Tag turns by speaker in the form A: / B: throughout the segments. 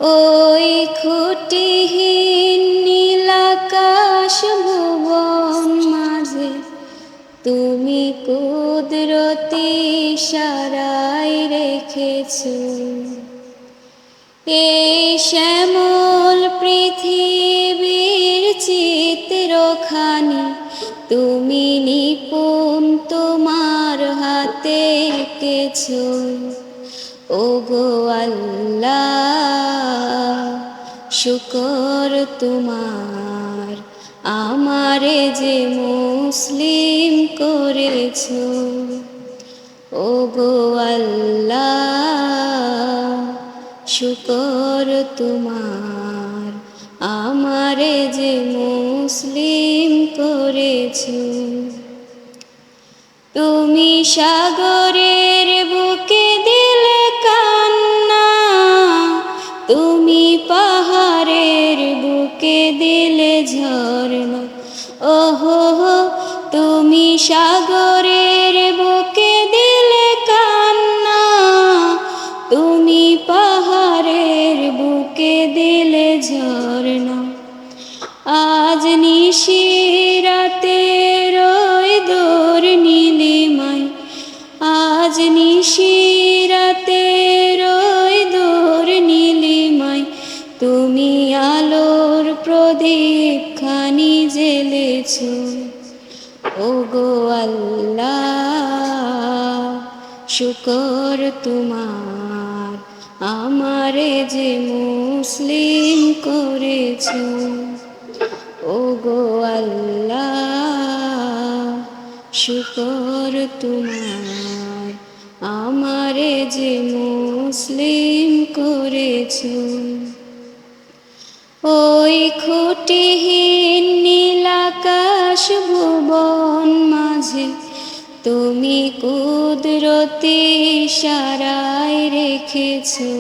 A: ওই খুঁটিহীন নীলাকাশ ভুবন মাঝে তুমি কুদরতি ইশারায় রেখেছো এই শ্যামল পৃথিবীর চিত্রখানি তুমি নিপুণ তোমার হাতে এঁকেছো। ওগো আল্লাহ শুকর তোমার, আমারে যে মুসলিম করেছো। ওগো আল্লাহ শুকর তোমার, আমারে যে মুসলিম করেছো। তুমি সাগরের বুকে দিলে কান্না, তুমি পাহাড়ের বুকে দিলে ঝরনা। ওহো তুমি সাগরের বুকে দিলে কান্না, তুমি পাহাড়ের বুকে দিলে ঝরনা। আজ নিশিরাতে রয় দোর নীলিমায়, আজ নিশিরাতে রয় দোর নীলিমায়, তুমি আলোর প্রদীপ খানি জ্বেলেছো। ওগো আল্লাহ শুকর তোমার, আমারে যে মুসলিম করেছো। ওগো আল্লাহ শুকর তোমার, আমারে যে মুসলিম করেছো। ওই খুঁটিহীন নীলাকাশ ভুবন মাঝে তুমি কুদরতি ইশারায় রেখেছো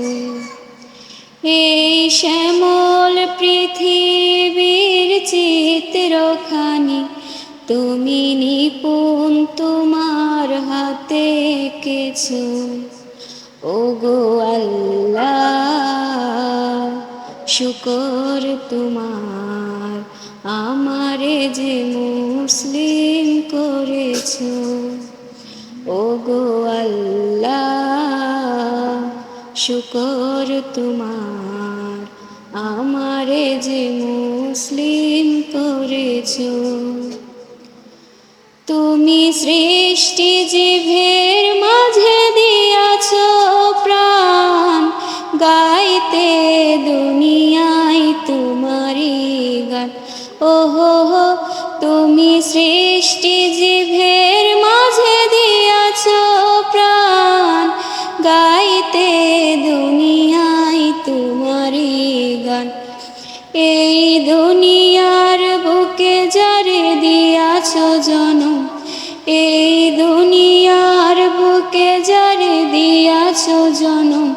A: এই শ্যামল পৃথিবীর চিত্রখানি তুমি নিপুণ তোমার হাতে এঁকেছো। ওগো আল্লাহ শুকর তোমার, আমারে যে মুসলিম করেছো। ওগো আল্লাহ শুকর তোমার, আমারে যে মুসলিম করেছো। তুমি সৃষ্টি জীবের মাঝে দিয়াছো প্রাণ, গাইতে দুনিয়ায় তোমারি গান। ওহো তুমি সৃষ্টি জীবের মাঝে দিয়াছো প্রাণ, গাইতে দুনিয়ায় তোমারি গান। এই দুনিয়ার বুকে যারে দিয়াছো জনম, এই দুনিয়ার বুকে যারে দিয়াছো জনম,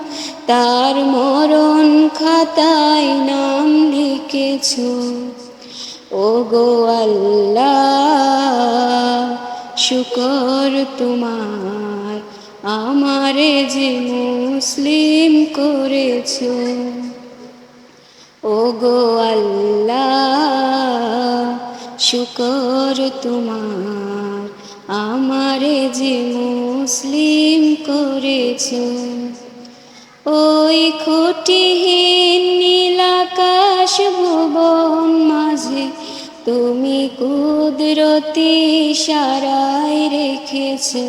A: তার মরণ খাতায় নাম লিখেছো। ওগো আল্লাহ শুকর তোমার, আমারে যে মুসলিম করেছো। ওগো আল্লাহ শুকর তোমার, আমারে যে মুসলিম করেছো। ওই খুঁটিহীন নীলাকাশ ভুবন মাঝে তুমি কুদরতি ইশারায় রেখেছো।